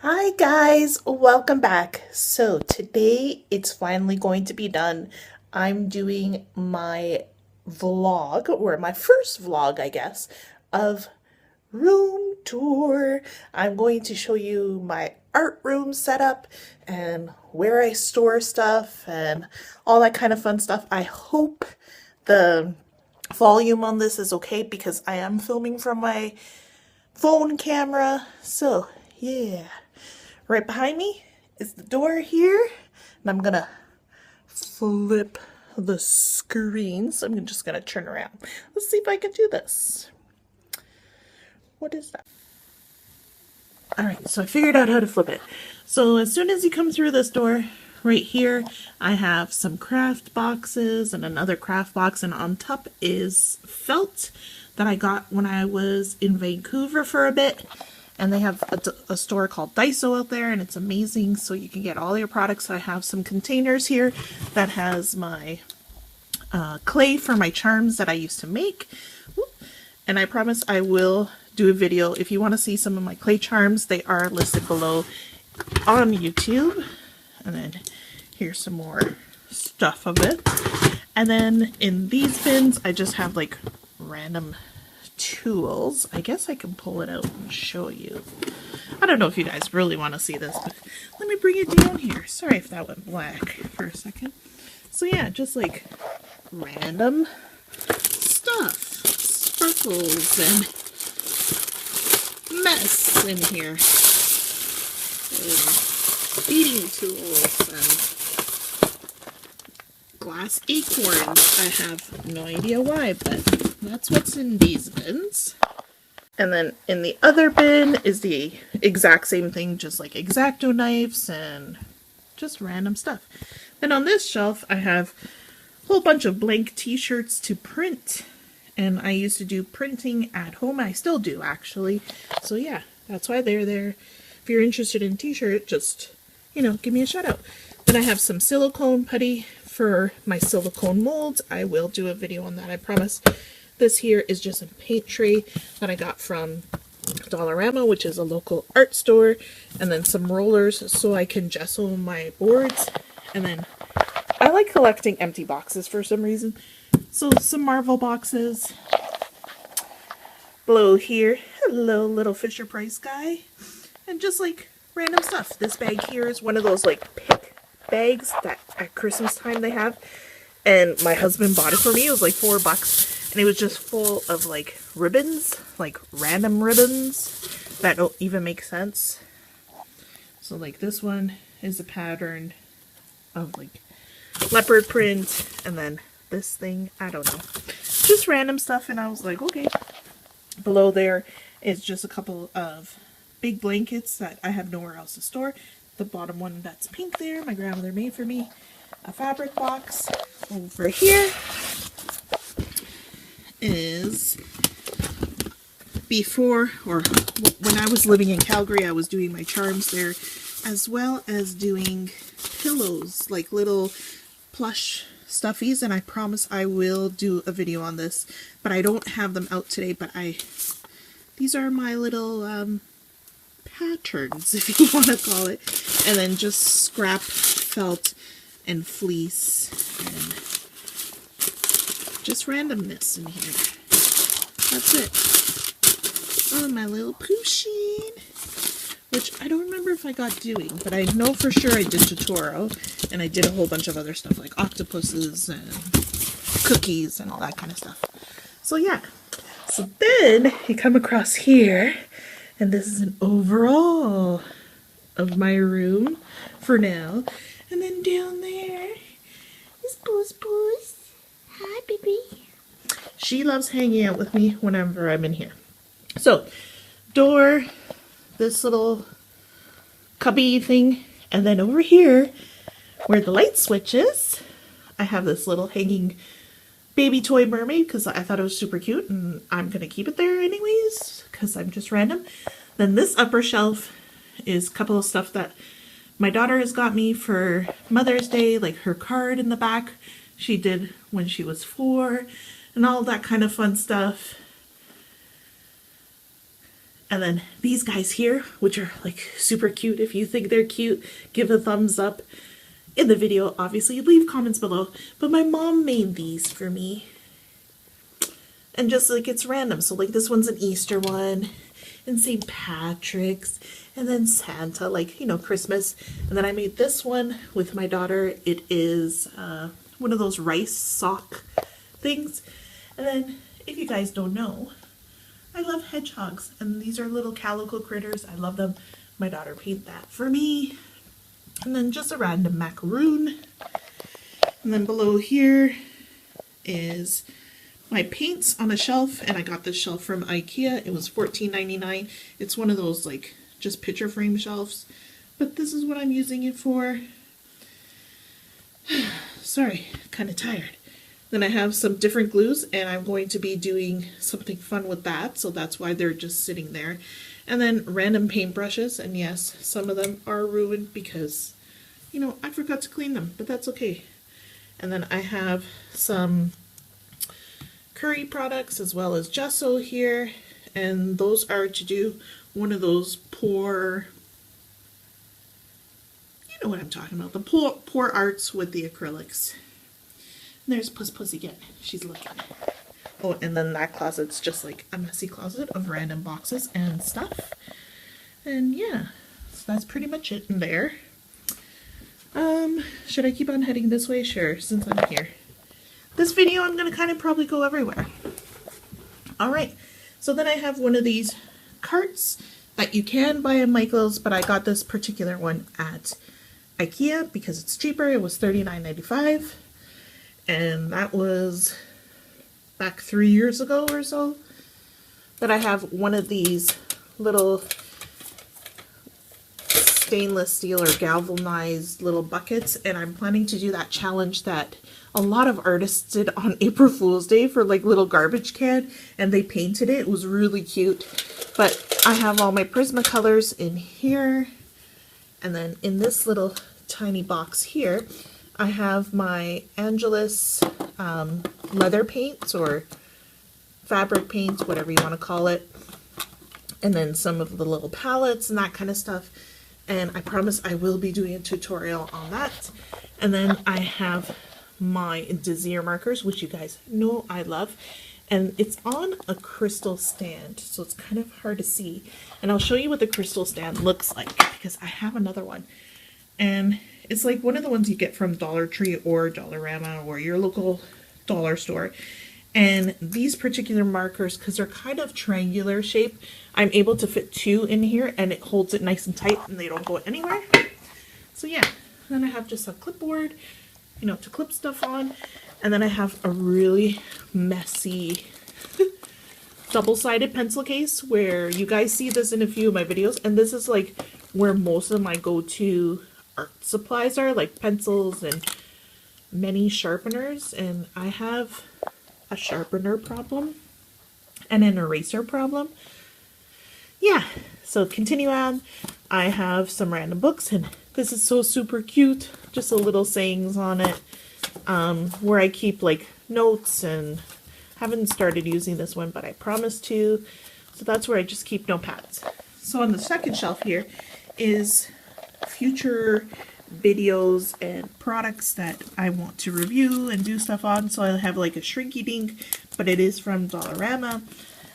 Hi guys, welcome back. So today it's finally going to be done. I'm doing my vlog, or my first vlog, I guess, of room tour. I'm going to show you my art room setup and where I store stuff and all that kind of fun stuff. I hope the volume on this is okay because I am filming from my phone camera. So, yeah. Right behind me is the door here, and I'm gonna flip the screen. So I'm just gonna turn around. Let's see if I can do this. What is that? Alright, so I figured out how to flip it. So as soon as you come through this door, right here, I have some craft boxes and another craft box, and on top is felt that I got when I was in Vancouver for a bit. And they have a store called Daiso out there, and it's amazing. So you can get all your products. I have some containers here that has my clay for my charms that I used to make. And I promise I will do a video. If you want to see some of my clay charms, they are listed below on YouTube. And then here's some more stuff of it. And then in these bins, I just have like random tools. I guess I can pull it out and show you. I don't know if you guys really want to see this, but let me bring it down here. Sorry if that went black for a second. So yeah, just like random stuff, sparkles and mess in here, and eating tools and glass acorns. I have no idea why, but that's what's in these bins. And then in the other bin is the exact same thing, just like X-Acto knives and just random stuff. Then on this shelf I have a whole bunch of blank t-shirts to print. And I used to do printing at home. I still do, actually. So yeah, that's why they're there. If you're interested in t-shirt, just, give me a shout out. Then I have some silicone putty for my silicone molds. I will do a video on that, I promise. This here is just a paint tray that I got from Dollarama, which is a local art store. And then some rollers so I can gesso my boards. And then I like collecting empty boxes for some reason. So some Marvel boxes. Below here, hello little Fisher Price guy. And just like random stuff. This bag here is one of those like pick bags that at Christmas time they have. And my husband bought it for me. It was like $4. And it was just full of like ribbons, like random ribbons that don't even make sense. So like this one is a pattern of like leopard print, and then this thing, I don't know, just random stuff. And I was like, okay. Below there is just a couple of big blankets that I have nowhere else to store. The bottom one that's pink there, my grandmother made for me. A fabric box. Over here is before, or when I was living in Calgary, I was doing my charms there, as well as doing pillows, like little plush stuffies, and I promise I will do a video on this, but I don't have them out today. But these are my little patterns, if you want to call it, and then just scrap felt and fleece and just randomness in here. That's it. Oh, my little Pusheen, which I don't remember if I got doing, but I know for sure I did Totoro, and I did a whole bunch of other stuff like octopuses and cookies and all that kind of stuff. So yeah. So then you come across here, and this is an overall of my room for now. And then down there is Boo's Boo's. Hi, baby. She loves hanging out with me whenever I'm in here. So, door, this little cubby thing, and then over here, where the light switch is, I have this little hanging baby toy mermaid because I thought it was super cute, and I'm going to keep it there anyways because I'm just random. Then this upper shelf is a couple of stuff that my daughter has got me for Mother's Day, like her card in the back she did when she was 4, and all that kind of fun stuff. And then these guys here, which are like super cute. If you think they're cute, give a thumbs up in the video. Obviously, leave comments below. But my mom made these for me. And just like it's random. So like this one's an Easter one. And St. Patrick's. And then Santa, like, you know, Christmas. And then I made this one with my daughter. It is one of those rice sock things. And then, if you guys don't know, I love hedgehogs, and these are little calico critters. I love them. My daughter painted that for me. And then just a random macaroon. And then below here is my paints on a shelf, and I got this shelf from IKEA. It was $14.99. It's one of those like just picture frame shelves, but this is what I'm using it for. Sorry, kind of tired. Then I have some different glues, and I'm going to be doing something fun with that, so that's why they're just sitting there. And then random paintbrushes, and yes, some of them are ruined because, you know, I forgot to clean them, but that's okay. And then I have some curry products as well as gesso here, and those are to do one of those pour, you know what I'm talking about, the pour arts with the acrylics. There's Puss again. She's looking. Oh, and then that closet's just like a messy closet of random boxes and stuff. And yeah, so that's pretty much it in there. Should I keep on heading this way? Sure, since I'm here. This video, I'm gonna kind of probably go everywhere. Alright, so then I have one of these carts that you can buy at Michael's, but I got this particular one at IKEA because it's cheaper. It was $39.95. And that was back 3 years ago or so. But I have one of these little stainless steel or galvanized little buckets, and I'm planning to do that challenge that a lot of artists did on April Fool's Day for like little garbage can, and they painted it. It was really cute. But I have all my Prismacolors in here, and then in this little tiny box here I have my Angelus leather paints or fabric paints, whatever you want to call it. And then some of the little palettes and that kind of stuff. And I promise I will be doing a tutorial on that. And then I have my Desier markers, which you guys know I love. And it's on a crystal stand, so it's kind of hard to see. And I'll show you what the crystal stand looks like because I have another one. And it's like one of the ones you get from Dollar Tree or Dollarama or your local dollar store. And these particular markers, because they're kind of triangular shape, I'm able to fit 2 in here and it holds it nice and tight and they don't go anywhere. So yeah, then I have just a clipboard, you know, to clip stuff on. And then I have a really messy double-sided pencil case where you guys see this in a few of my videos. And this is like where most of my go-to art supplies are, like pencils and many sharpeners. And I have a sharpener problem and an eraser problem. Yeah, so continue on. I have some random books, and this is so super cute. Just a little sayings on it, where I keep like notes, and haven't started using this one, but I promise to. So that's where I just keep notepads. So on the second shelf here is future videos and products that I want to review and do stuff on. So I have like a Shrinky Dink, but it is from Dollarama.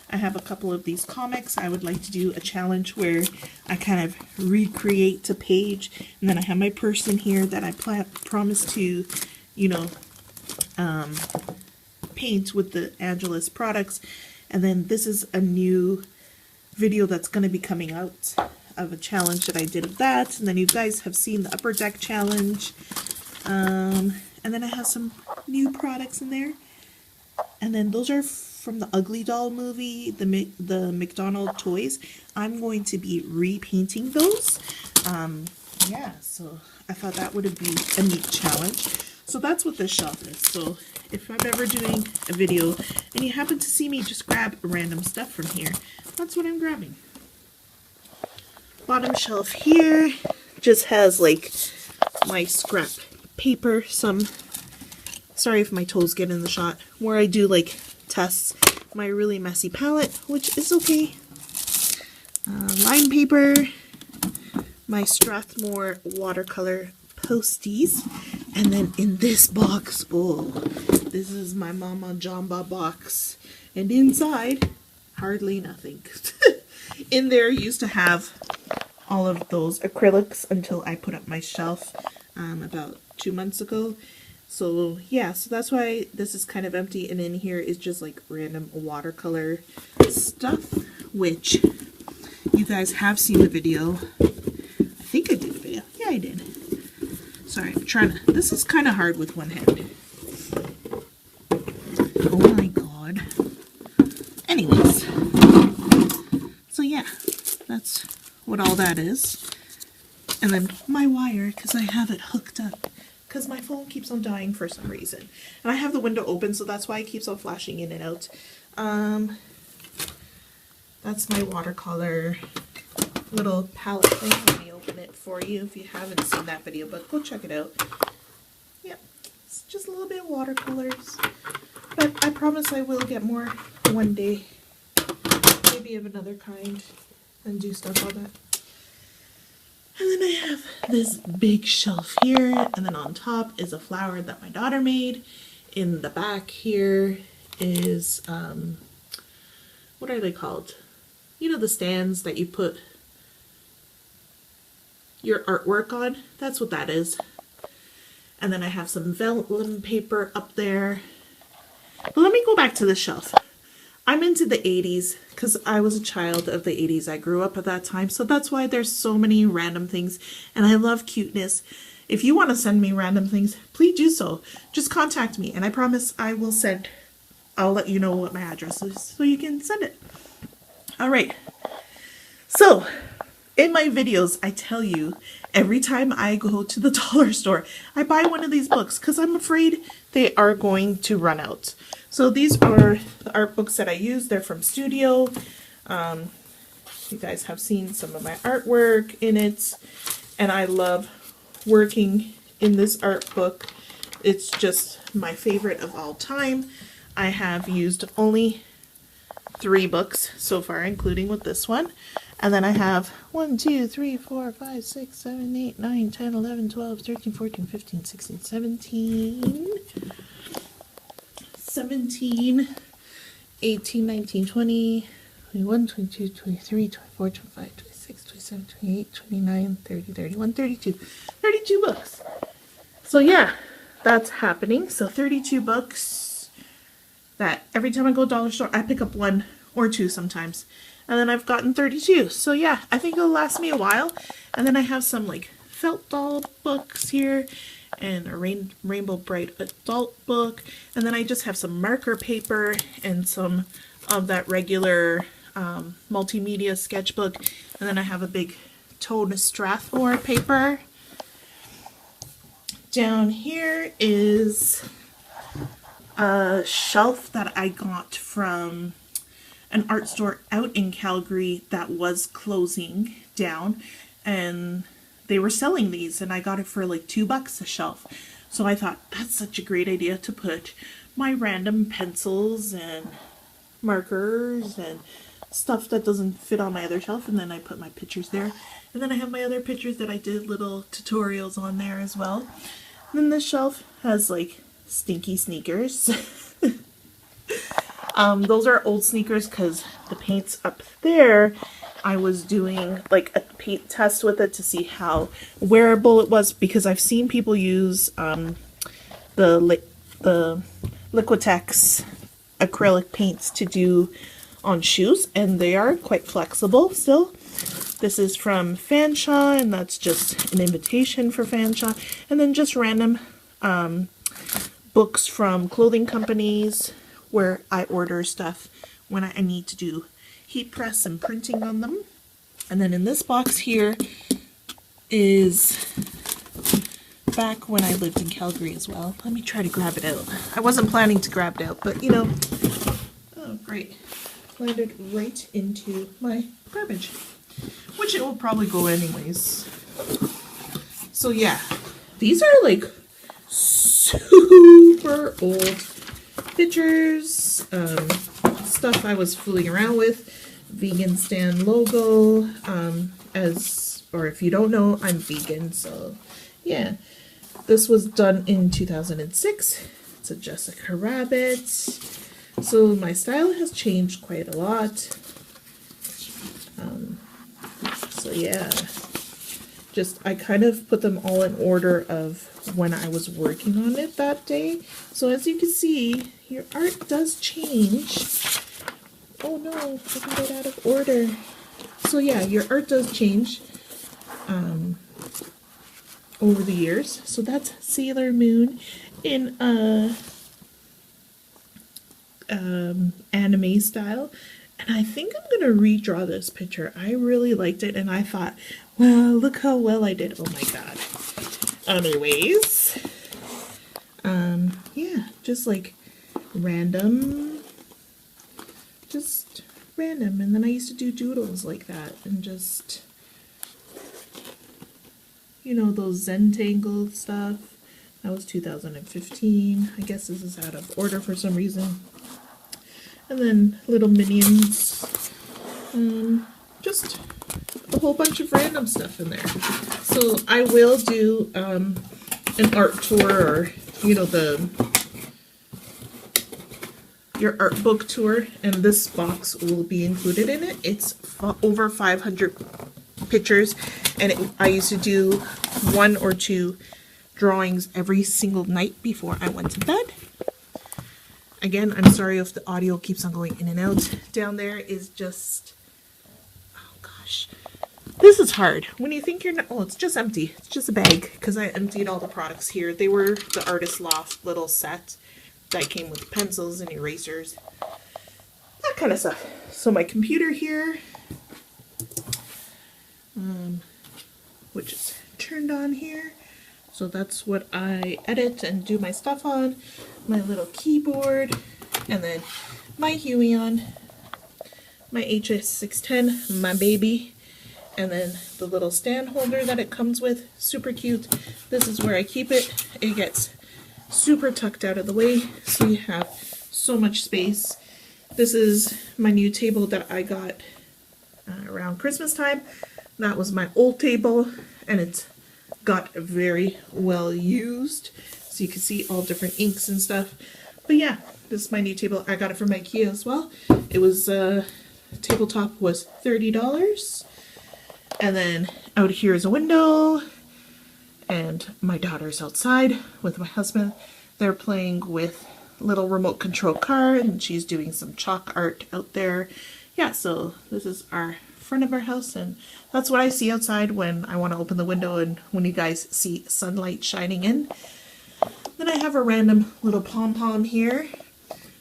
I have a couple of these comics. I would like to do a challenge where I kind of recreate a page, and then I have my person here that I promise to, you know, paint with the Angelus products. And then this is a new video that's going to be coming out of a challenge that I did of that. And then you guys have seen the Upper Deck challenge. And then I have some new products in there. And then those are from the Ugly Doll movie, the McDonald toys. I'm going to be repainting those. Yeah, so I thought that would be a neat challenge. So that's what this shelf is. So if I'm ever doing a video and you happen to see me just grab random stuff from here, that's what I'm grabbing. Bottom shelf here just has like my scrap paper, sorry if my toes get in the shot, where I do like tests, my really messy palette, which is okay. line paper, my Strathmore watercolor posties, and then in this box, oh, this is my Mama Jamba box, and inside, hardly nothing. In there used to have all of those acrylics until I put up my shelf about 2 months ago. So yeah, so that's why this is kind of empty, and in here is just like random watercolor stuff, which you guys have seen the video. I think I did a video. Yeah, I did. Sorry, I'm trying to, this is kind of hard with one hand. Oh my god. Anyways, so yeah, that's what all that is. And then my wire, because I have it hooked up, because my phone keeps on dying for some reason. And I have the window open, so that's why it keeps on flashing in and out. That's my watercolor little palette thing. Let me open it for you if you haven't seen that video, but go check it out. Yep, it's just a little bit of watercolors. But I promise I will get more one day. Maybe of another kind and do stuff on that. And then I have this big shelf here, and then on top is a flower that my daughter made. In the back here is, what are they called? You know, the stands that you put your artwork on? That's what that is. And then I have some vellum paper up there. But let me go back to the shelf. I'm into the 80s because I was a child of the 80s. I grew up at that time. So that's why there's so many random things. And I love cuteness. If you want to send me random things, please do so. Just contact me and I promise I will send. I'll let you know what my address is so you can send it. All right. So in my videos, I tell you every time I go to the dollar store, I buy one of these books because I'm afraid they are going to run out. So these are the art books that I use. They're from Studio. You guys have seen some of my artwork in it. And I love working in this art book. It's just my favorite of all time. I have used only 3 books so far, including with this one. And then I have 1, 2, 3, 4, 5, 6, 7, 8, 9, 10, 11, 12, 13, 14, 15, 16, 17, 18, 19, 20, 21, 22, 23, 24, 25, 26, 27, 28, 29, 30, 31, 32. 32 books. So yeah, that's happening. So 32 books that every time I go to dollar store, I pick up 1 or 2 sometimes. And then I've gotten 32. So yeah, I think it'll last me a while. And then I have some like felt doll books here and a Rainbow Bright adult book. And then I just have some marker paper and some of that regular multimedia sketchbook. And then I have a big tone Strathmore paper. Down here is a shelf that I got from an art store out in Calgary that was closing down, and they were selling these, and I got it for like $2 a shelf. So I thought that's such a great idea to put my random pencils and markers and stuff that doesn't fit on my other shelf, and then I put my pictures there. And then I have my other pictures that I did little tutorials on there as well. And then this shelf has like stinky sneakers. Those are old sneakers because the paint's up there. I was doing like a paint test with it to see how wearable it was, because I've seen people use the Liquitex acrylic paints to do on shoes, and they are quite flexible still. This is from Fanshawe, and that's just an invitation for Fanshawe. And then just random books from clothing companies where I order stuff when I need to do heat press and printing on them. And then in this box here is back when I lived in Calgary as well. Let me try to grab it out. I wasn't planning to grab it out, but you know, oh great, landed right into my garbage, which it will probably go anyways. So yeah, these are like super old pictures, stuff I was fooling around with, Vegan Stand logo, or if you don't know, I'm vegan, so yeah. This was done in 2006. It's a Jessica Rabbit. So my style has changed quite a lot. So yeah, I kind of put them all in order of when I was working on it that day. So as you can see, your art does change. Oh no, I can get out of order. So yeah, your art does change over the years. So that's Sailor Moon in anime style. And I think I'm going to redraw this picture. I really liked it, and I thought, well, look how well I did. Oh my god. Anyways, yeah, just like random, and then I used to do doodles like that, and just, you know, those Zentangle stuff. That was 2015. I guess this is out of order for some reason. And then little minions, just a whole bunch of random stuff in there. So I will do an art tour, or you know, your art book tour, and this box will be included in it. It's over 500 pictures, and I used to do 1 or 2 drawings every single night before I went to bed. Again, I'm sorry if the audio keeps on going in and out. Down there is just, oh gosh, this is hard. When you think you're not, oh, it's just empty. It's just a bag, because I emptied all the products here. They were the Artist Loft little set that came with pencils and erasers, that kind of stuff. So my computer here, which is turned on here. So that's what I edit and do my stuff on. My little keyboard, and then my Huion, my HS610, my baby, and then the little stand holder that it comes with. Super cute. This is where I keep it. It gets super tucked out of the way, so you have so much space. This is my new table that I got around Christmas time. That was my old table, and it's got very well used, so you can see all different inks and stuff. But yeah, this is my new table. I got it from IKEA as well. It was tabletop was $30, and then out here is a window, and my daughter's outside with my husband. They're playing with little remote control car, and she's doing some chalk art out there. Yeah, so this is our front of our house, and that's what I see outside when I want to open the window and when you guys see sunlight shining in. Then I have a random little pom-pom here,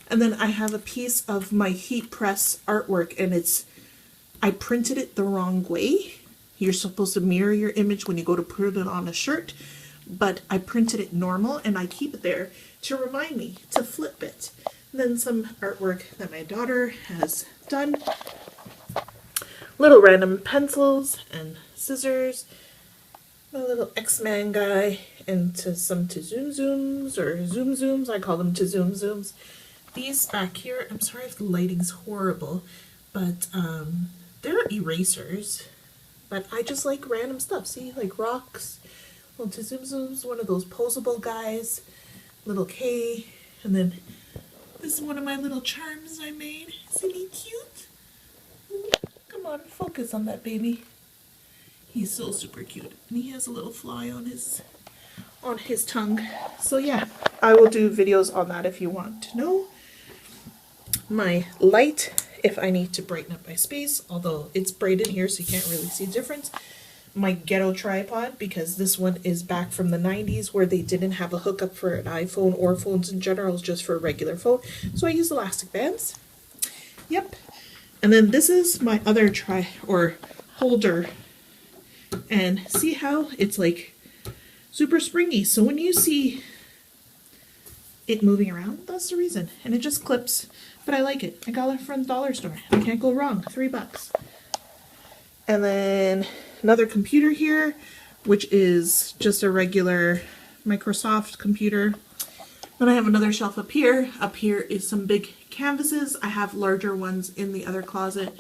and then I have a piece of my heat press artwork, and I printed it the wrong way. You're supposed to mirror your image when you go to put it on a shirt, but I printed it normal, and I keep it there to remind me to flip it. And then some artwork that my daughter has done. Little random pencils and scissors. My little X-Man guy, and some zoom zooms. I call them zoom zooms. These back here, I'm sorry if the lighting's horrible, but they're erasers. But I just like random stuff. See, like rocks, little zoom zooms, one of those posable guys, little K, and then this is one of my little charms I made. Isn't he cute? Come on, focus on that baby. He's so super cute, and he has a little fly on his tongue. So yeah, I will do videos on that if you want to know. My light, if I need to brighten up my space, although it's bright in here so you can't really see the difference. My ghetto tripod, because this one is back from the 90s where they didn't have a hookup for an iPhone or phones in general, just for a regular phone. So I use elastic bands. Yep. And then this is my other holder. And see how it's like super springy. So when you see it moving around, that's the reason. And it just clips. But I like it. I got it from the dollar store. I can't go wrong. $3. And then another computer here, which is just a regular Microsoft computer. Then I have another shelf up here. Up here is some big canvases. I have larger ones in the other closet.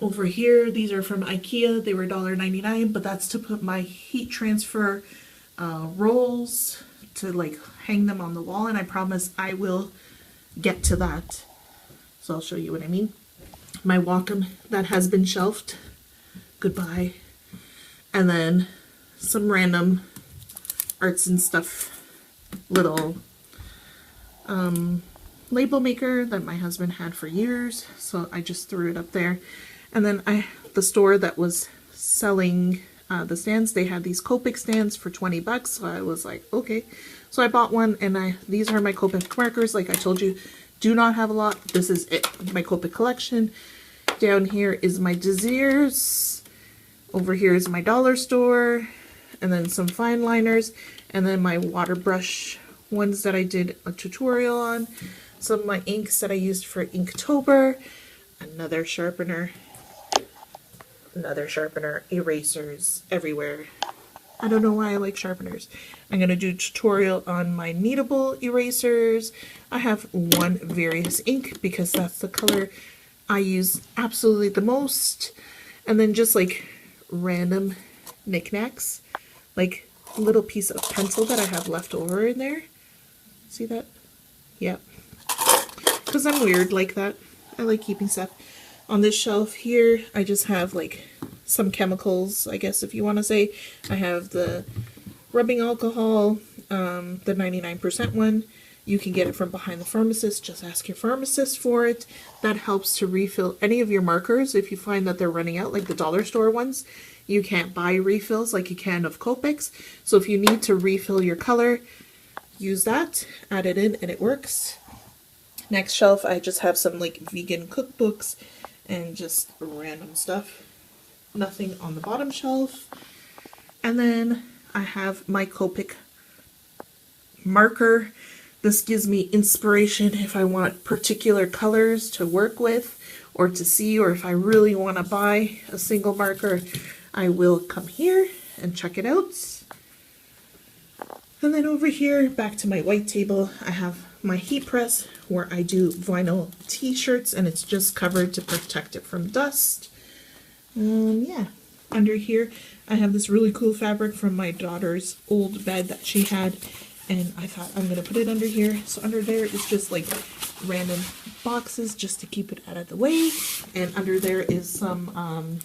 Over here, these are from IKEA. They were $1.99, but that's to put my heat transfer rolls to like hang them on the wall, and I promise I will get to that. So I'll show you what I mean. My Wacom that has been shelved. Goodbye. And then some random arts and stuff, little label maker that my husband had for years, so I just threw it up there. And then the store that was selling the stands, they had these Copic stands for 20 bucks, so I was like, okay. So I bought one, and these are my Copic markers. Like I told you, do not have a lot. This is it, my Copic collection. Down here is my Desirs. Over here is my dollar store, and then some fine liners, and then my water brush ones that I did a tutorial on. Some of my inks that I used for Inktober, another sharpener, erasers everywhere. I don't know why I like sharpeners. I'm going to do a tutorial on my kneadable erasers. I have one various ink because that's the color I use absolutely the most. And then just like random knickknacks, like a little piece of pencil that I have left over in there. See that? Yep. Because I'm weird like that. I like keeping stuff. On this shelf here, I just have like some chemicals, I guess if you want to say. I have the rubbing alcohol, the 99% one. You can get it from behind the pharmacist. Just ask your pharmacist for it. That helps to refill any of your markers. If you find that they're running out, like the dollar store ones, you can't buy refills like you can of Copics. So if you need to refill your color, use that, add it in, and it works. Next shelf, I just have some like vegan cookbooks and just random stuff. Nothing on the bottom shelf. And then I have my Copic marker. This gives me inspiration if I want particular colors to work with or to see, or if I really want to buy a single marker, I will come here and check it out. And then over here, back to my white table, I have my heat press where I do vinyl t-shirts, and it's just covered to protect it from dust. Yeah, under here I have this really cool fabric from my daughter's old bed that she had, and I thought I'm gonna put it under here. So under there is just like random boxes just to keep it out of the way, and under there is some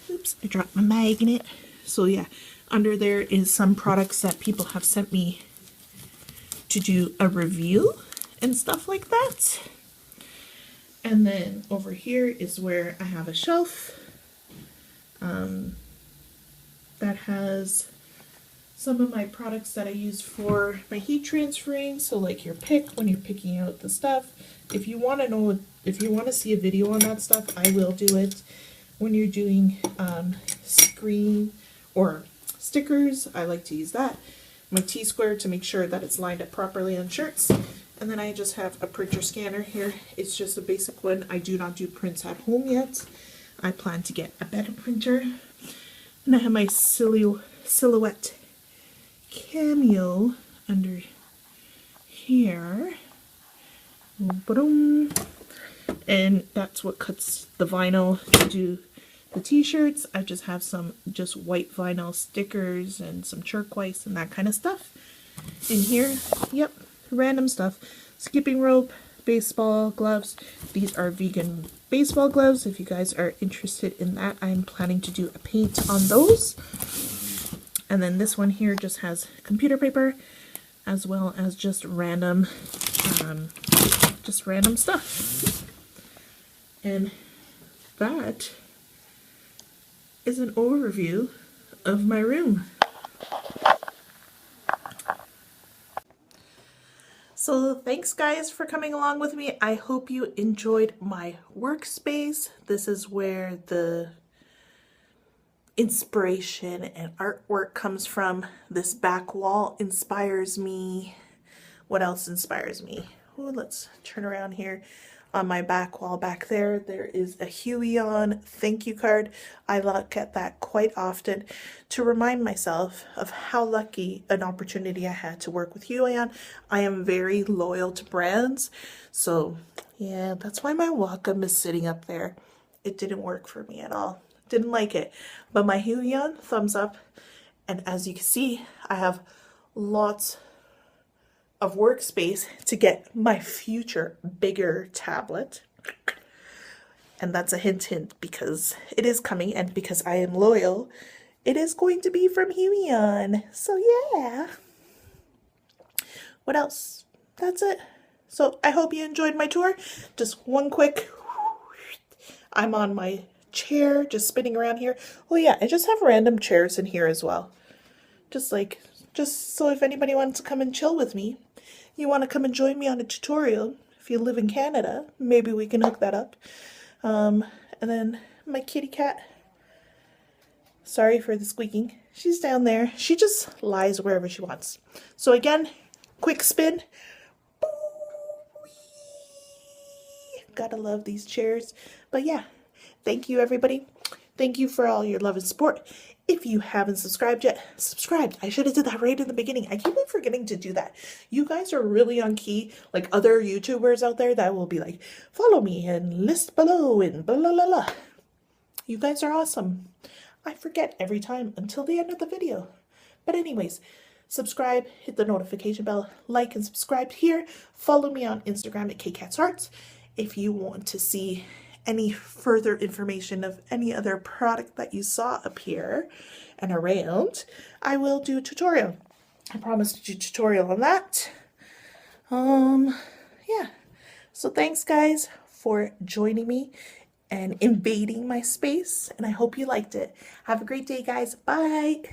oops, I dropped my magnet. So yeah, under there is some products that people have sent me to do a review and stuff like that. And then over here is where I have a shelf that has some of my products that I use for my heat transferring. So like your pick, when you're picking out the stuff. If you want to know, if you want to see a video on that stuff, I will do it. When you're doing screen or stickers, I like to use that. My T-square to make sure that it's lined up properly on shirts. And then I just have a printer scanner here. It's just a basic one. I do not do prints at home yet. I plan to get a better printer. And I have my Silhouette Cameo under here. And that's what cuts the vinyl to do the t-shirts. I just have some just white vinyl stickers and some turquoise and that kind of stuff. In here, yep, random stuff. Skipping rope, baseball gloves. These are vegan baseball gloves. If you guys are interested in that, I'm planning to do a paint on those. And then this one here just has computer paper, as well as just random stuff. And that is an overview of my room. So thanks guys for coming along with me. I hope you enjoyed my workspace. This is where the inspiration and artwork comes from. This back wall inspires me. What else inspires me? Oh, let's turn around here. On my back wall back there, there is a Huion thank you card. I look at that quite often to remind myself of how lucky an opportunity I had to work with Huion. I am very loyal to brands, so yeah, that's why my Wacom is sitting up there. it didn't work for me at all. Didn't like it. But my Huion, thumbs up. And as you can see, I have lots of workspace to get my future bigger tablet. And that's a hint because it is coming, and because I am loyal, it is going to be from Huion. So yeah. What else? That's it. So I hope you enjoyed my tour. Just one quick, I'm on my chair, just spinning around here. Oh yeah, I just have random chairs in here as well. Just so if anybody wants to come and chill with me, you want to come and join me on a tutorial, if you live in Canada, maybe we can hook that up. And then my kitty cat, sorry for the squeaking, she's down there. She just lies wherever she wants. So again, quick spin. Gotta love these chairs. But yeah, thank you everybody. Thank you for all your love and support. If you haven't subscribed yet, subscribe. I should have did that right in the beginning. I keep on forgetting to do that. You guys are really on key, like other YouTubers out there that will be like, follow me and list below and blah, blah, blah, blah. You guys are awesome. I forget every time until the end of the video. But anyways, subscribe, hit the notification bell, like and subscribe here. Follow me on Instagram at kkatzart. If you want to see any further information of any other product that you saw appear and around, I will do a tutorial. I promise to do a tutorial on that. Yeah. So thanks guys for joining me and invading my space, and I hope you liked it. Have a great day guys. Bye.